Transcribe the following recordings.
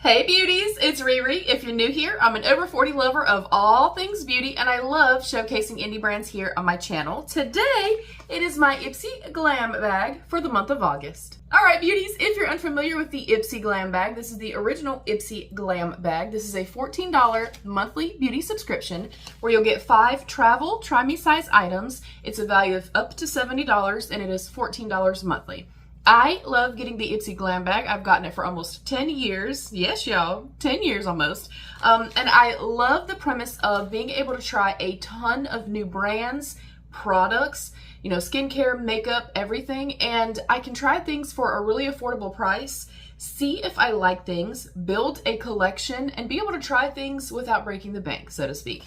Hey beauties, it's Riri. If you're new here, I'm an over 40 lover of all things beauty and I love showcasing indie brands here on my channel. Today, it is my Ipsy Glam bag for the month of August. All right beauties, if you're unfamiliar with the Ipsy Glam bag, this is the original Ipsy Glam bag. This is a $14 monthly beauty subscription where you'll get 5 travel try me size items. It's a value of up to $70 and it is $14 monthly. I love getting the Ipsy Glam bag. I've gotten it for almost 10 years. Yes, y'all, 10 years almost. And I love the premise of being able to try a ton of new brands, products, you know, skincare, makeup, everything. And I can try things for a really affordable price, see if I like things, build a collection, and be able to try things without breaking the bank, so to speak.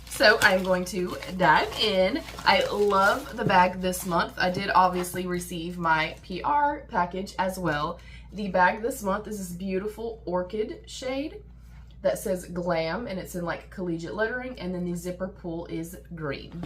So I'm going to dive in. I love the bag this month. I did obviously receive my PR package as well. The bag this month is this beautiful orchid shade that says Glam and it's in like collegiate lettering, and then the zipper pull is green.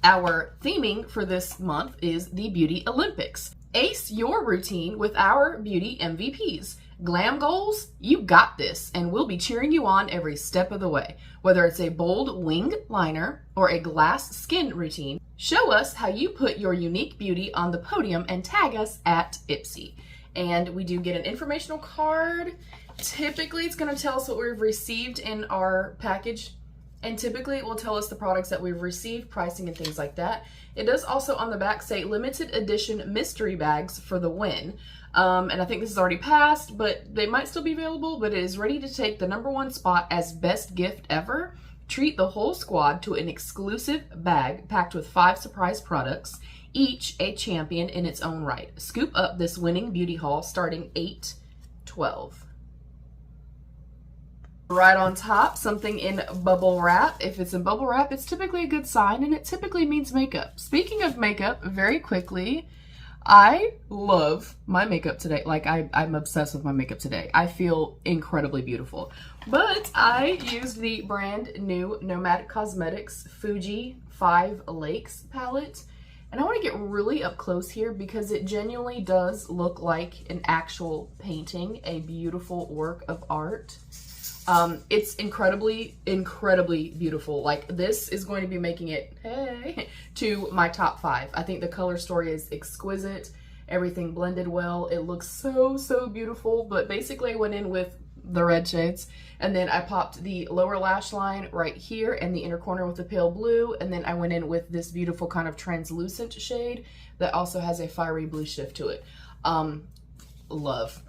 Our theming for this month is the Beauty Olympics. Ace your routine with our beauty MVPs. Glam goals, you got this, and we'll be cheering you on every step of the way. Whether it's a bold wing liner or a glass skin routine, show us how you put your unique beauty on the podium and tag us at Ipsy. And we do get an informational card. Typically, it's going to tell us what we've received in our package, and typically it will tell us the products that we've received, pricing, and things like that. It does also on the back say limited edition mystery bags for the win. And I think this is already passed, but they might still be available, but it is ready to take the #1 spot as best gift ever. Treat the whole squad to an exclusive bag packed with 5 surprise products, each a champion in its own right. Scoop up this winning beauty haul starting 8/12. Right on top, something in bubble wrap. If it's in bubble wrap, it's typically a good sign, and it typically means makeup. Speaking of makeup, very quickly, I love my makeup today. Like, I'm obsessed with my makeup today. I feel incredibly beautiful. But I used the brand new NOMAD Cosmetics Fuji 5 Lakes palette. And I want to get really up close here because it genuinely does look like an actual painting, a beautiful work of art. It's incredibly, incredibly beautiful. Like, this is going to be making it, hey, to my top 5. I think the color story is exquisite. Everything blended well. It looks so, so beautiful. But basically I went in with the red shades, and then I popped the lower lash line right here and the inner corner with the pale blue. And then I went in with this beautiful kind of translucent shade that also has a fiery blue shift to it. I love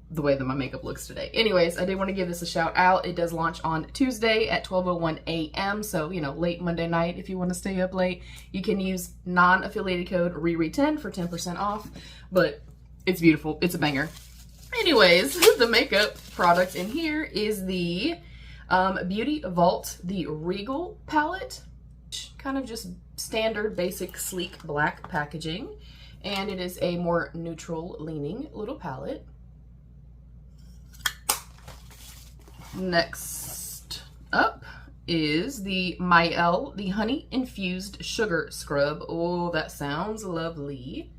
the way that my makeup looks today. Anyways, I did want to give this a shout out. It does launch on Tuesday at 12:01 a.m. So, you know, late Monday night. If you want to stay up late, you can use non-affiliated code RIRI10 for 10% off. But it's beautiful. It's a banger. Anyways, the makeup product in here is the Beauty Vault, the Regal palette. Kind of just standard, basic, sleek black packaging. And it is a more neutral leaning little palette. Next up is the Mielle, the Honey Infused Sugar Scrub. Oh, that sounds lovely.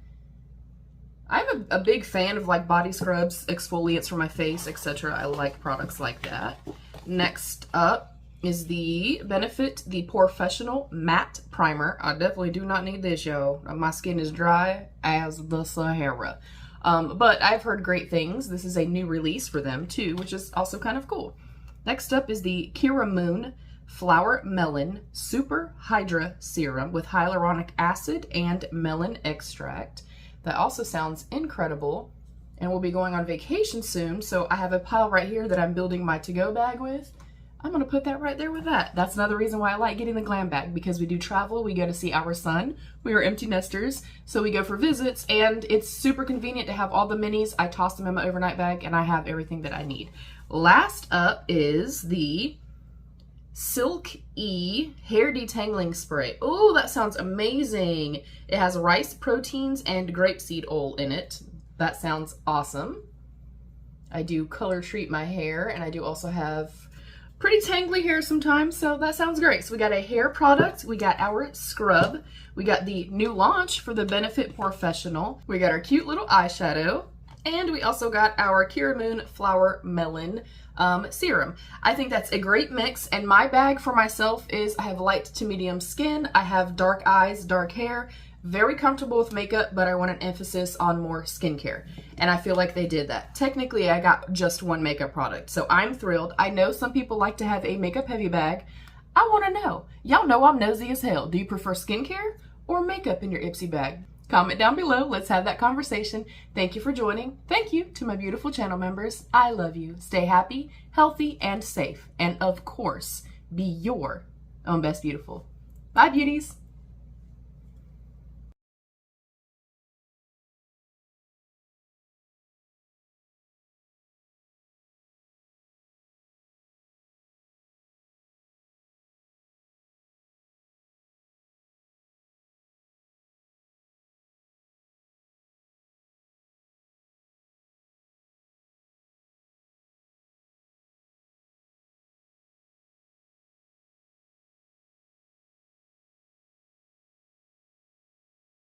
I'm a big fan of like body scrubs, exfoliants for my face, etc. I like products like that. Next up is the Benefit, the Professional Matte Primer. I definitely do not need this, y'all. My skin is dry as the Sahara. But I've heard great things. This is a new release for them too, which is also kind of cool. Next up is the Kira Moon Flower Melon Super Hydra Serum with hyaluronic acid and melon extract. That also sounds incredible. And we'll be going on vacation soon, so I have a pile right here that I'm building my to-go bag with. I'm gonna put that right there with that. That's another reason why I like getting the Glam bag, because we do travel, we go to see our son. We are empty nesters, so we go for visits, and it's super convenient to have all the minis. I toss them in my overnight bag, and I have everything that I need. Last up is the Silk E Hair Detangling Spray. Oh, that sounds amazing. It has rice proteins and grapeseed oil in it. That sounds awesome. I do color treat my hair, and I do also have pretty tangly hair sometimes, so that sounds great. So we got a hair product, we got our scrub, we got the new launch for the Benefit Professional, we got our cute little eyeshadow, And we also got our Kiramoon Flower Melon serum. I think that's a great mix, and my bag for myself is I have light to medium skin, I have dark eyes, dark hair, very comfortable with makeup, but I want an emphasis on more skincare. And I feel like they did that. Technically, I got just one makeup product, so I'm thrilled. I know some people like to have a makeup heavy bag. I want to know. Y'all know I'm nosy as hell. Do you prefer skincare or makeup in your Ipsy bag? Comment down below. Let's have that conversation. Thank you for joining. Thank you to my beautiful channel members. I love you. Stay happy, healthy, and safe. And of course, be your own best beautiful. Bye, beauties.